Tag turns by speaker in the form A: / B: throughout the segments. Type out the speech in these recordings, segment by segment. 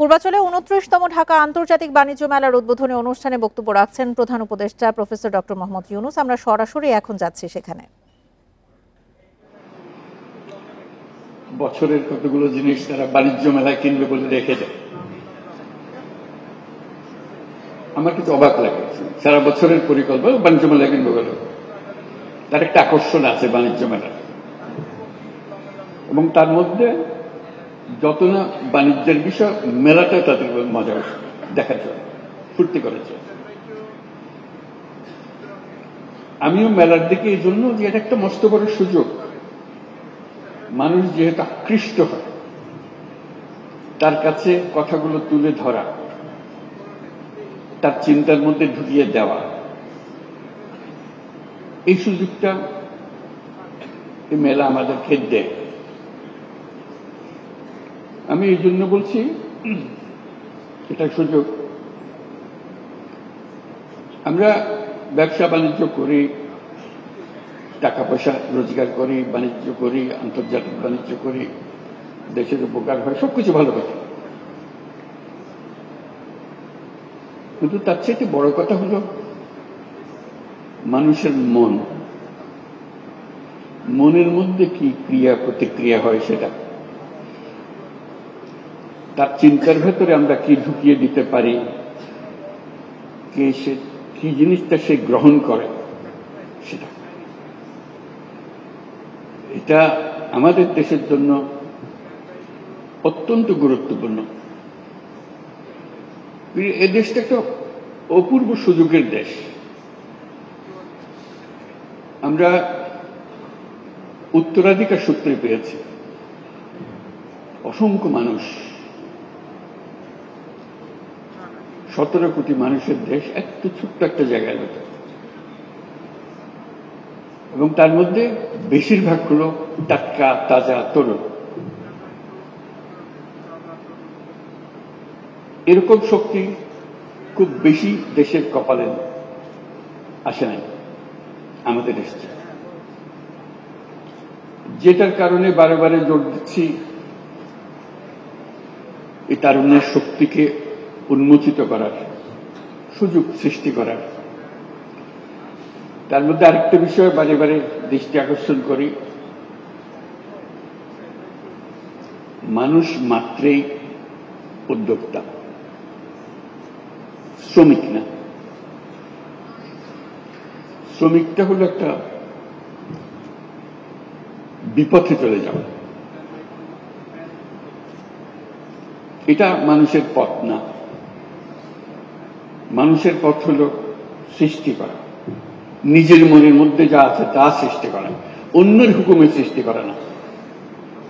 A: পূর্বাচলে ২৯তম ঢাকা আন্তর্জাতিক বাণিজ্য মেলার উদ্বোধনী অনুষ্ঠানে বক্তব্য রাখছেন প্রধান উপদেষ্টা প্রফেসর ডক্টর মোহাম্মদ ইউনূস। আমরা সরাসরি এখন যাচ্ছি সেখানে।
B: বছরের কতগুলো জিনিস তারা বাণিজ্য মেলায় কিনবে বলে রেখে দেয়। আমার কিছু অবাক লাগে, সারা বছরের পরিকল্পনা বাণিজ্য মেলায় কিনবে বলে। তার একটা আকর্ষণ আছে বাণিজ্য মেলার, এবং তার মধ্যে যত না বাণিজ্যের বিষয়, মেলাটা তাদের মজা দেখা যায়, ফুর্তি করেছে। আমিও মেলার দিকে এই জন্য যে এটা একটা মস্ত বড় সুযোগ। মানুষ যেহেতু আকৃষ্ট হয়, তার কাছে কথাগুলো তুলে ধরা, তার চিন্তার মধ্যে ঢুকিয়ে দেওয়া, এই সুযোগটা এই মেলা আমাদেরকে দেয়। আমি এই জন্য বলছি এটা সুযোগ। আমরা ব্যবসা বাণিজ্য করি, টাকা পয়সা রোজগার করি, বাণিজ্য করি, আন্তর্জাতিক বাণিজ্য করি, দেশের উপকার হয়, সবকিছু ভালো কথা। কিন্তু তার চেয়ে বড় কথা হলো মানুষের মনের মধ্যে কি ক্রিয়া প্রতিক্রিয়া হয়, সেটা তার চিন্তার ভেতরে আমরা কি ঢুকিয়ে দিতে পারি, কে সে কি জিনিসটা সে গ্রহণ করে, সেটা এটা আমাদের দেশের জন্য অত্যন্ত গুরুত্বপূর্ণ। এই দেশটা একটা অপূর্ব সুযোগের দেশ। আমরা উত্তরাধিকার সূত্রে পেয়েছি। অসংখ্য মানুষ, 17 কোটি মানুষের দেশ, একটু ছোট্ট একটা জায়গায় হতো, এবং তার মধ্যে বেশিরভাগ হলো টাটকা তাজা তরুণ। এরকম শক্তি খুব বেশি দেশের কপালে আসে নাই, আমাদের এসছে। যেটার কারণে বারে বারে জোর দিচ্ছি এই তারুণ্যের শক্তিকে উন্মোচিত করার, সুযোগ সৃষ্টি করার। তার মধ্যে আরেকটা বিষয় বারে বারে দৃষ্টি আকর্ষণ করি, মানুষ মাত্রেই উদ্যোক্তা, শ্রমিক না। শ্রমিকটা হলো একটা বিপথে চলে যাওয়া, এটা মানুষের পথ না। মানুষের পথ হলো সৃষ্টি করা, নিজের মনের মধ্যে যা আছে তা সৃষ্টি করা, অন্যের হুকুমে সৃষ্টি করা না।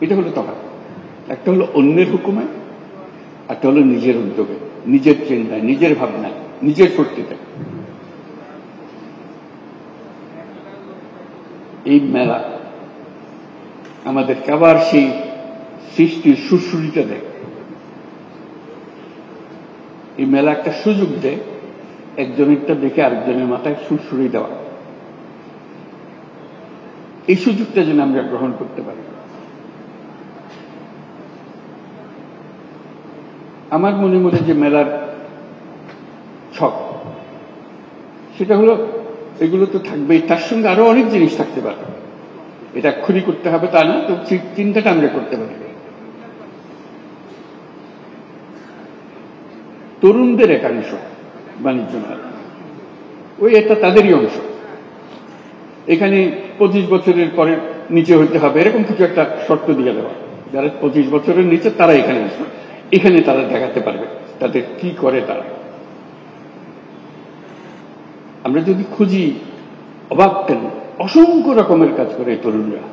B: এটা হলো তফাৎ। একটা হলো অন্যের হুকুমে, একটা হলো নিজের উদ্যোগে, নিজের চিন্তায়, নিজের ভাবনায়, নিজের ফুর্তিতে। এই মেলা আমাদেরকে আবার সেই সৃষ্টির সুরসুরিটা দেয়। এই মেলা একটা সুযোগ দেয় একজনেরটা দেখে আরেকজনের মাথায় সুরসুরি দেওয়া। এই সুযোগটা যেন আমরা গ্রহণ করতে পারি। আমার মনে মনে যে মেলার ছক, সেটা হলো এগুলো তো থাকবেই, তার সঙ্গে আরো অনেক জিনিস থাকতে পারে। এটা এক্ষুনি করতে হবে তা না, তো চিন্তাটা আমরা করতে পারি। তরুণদের একাংশ বাণিজ্য মেলা, ওই এটা তাদেরই অংশ। এখানে 25 বছরের পরে নিচে হইতে হবে এরকম কিছু একটা শর্ত দিয়ে দেওয়া। যারা 25 বছরের নিচে তারা এখানে আসবে, এখানে তারা দেখাতে পারবে তাদের কি করে তারা। আমরা যদি খুঁজি, অবাক কেন, অসংখ্য রকমের কাজ করে তরুণরা,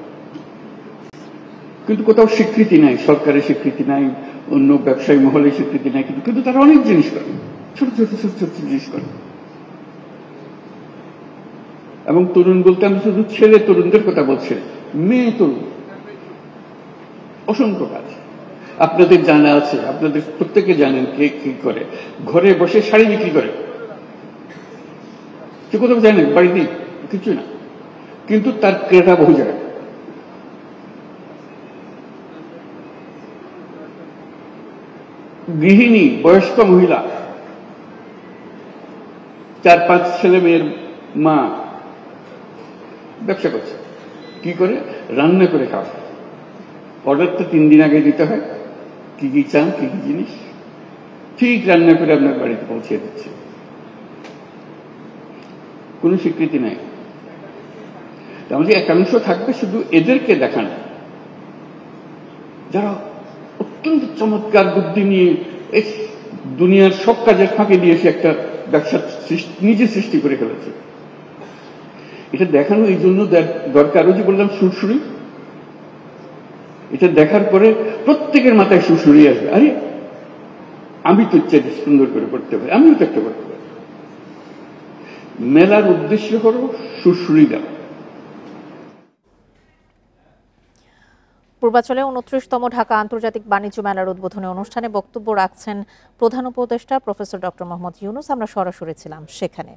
B: কিন্তু কোথাও স্বীকৃতি নাই, সরকারের স্বীকৃতি নাই, অন্য ব্যবসায়ী মহলের স্বীকৃতি নাই, কিন্তু তারা অনেক জিনিস করে, ছোট ছোট ছোট ছোট জিনিস করে। এবং তরুণ বলতে আমি শুধু ছেলে তরুণদের কথা বলছি, মেয়ে তরুণ, অসংখ্য কাজ। আপনাদের জানা আছে, আপনাদের প্রত্যেকে জানেন কে কি করে। ঘরে বসে শাড়ি বিক্রি করে, কে কোথাও জানেন? বাড়িতে কিছু না, কিন্তু তার ক্রেতা বহু জায়গায়। গৃহিণী, বয়স্ক মহিলা, 4-5 ছেলে মেয়ের মা ব্যবসা করছে। কি করে? রান্না করে খাওয়া। অর্ডারটা 3 দিন আগে দিতে হয়, কি কি চান, কি কি জিনিস, ঠিক রান্না করে আপনার বাড়িতে পৌঁছে দিচ্ছে। কোনো স্বীকৃতি নাই। আমাদের একাংশ থাকবে শুধু এদেরকে দেখানো, যারা অত্যন্ত চমৎকার বুদ্ধি নিয়ে এই দুনিয়ার সব কাজের ফাঁকে দিয়ে সে একটা ব্যবসা নিজে সৃষ্টি করে ফেলেছে। এটা দেখানো এই জন্য দরকার, ওই যে বললাম সুরসুরি, এটা দেখার পরে প্রত্যেকের মাথায় সুরসুরি আসবে, আরে আমি তো ইচ্ছে সুন্দর করে করতে পারি, আমিও তো একটা করতে পারি। মেলার উদ্দেশ্য হলো সুরসুরি দেওয়া।
A: পূর্বাচলে 29তম ঢাকা আন্তর্জাতিক বাণিজ্য মেলার উদ্বোধনী অনুষ্ঠানে বক্তব্য রাখছেন প্রধান উপদেষ্টা প্রফেসর ডক্টর মোহাম্মদ ইউনূস। আমরা সরাসরি ছিলাম সেখানে।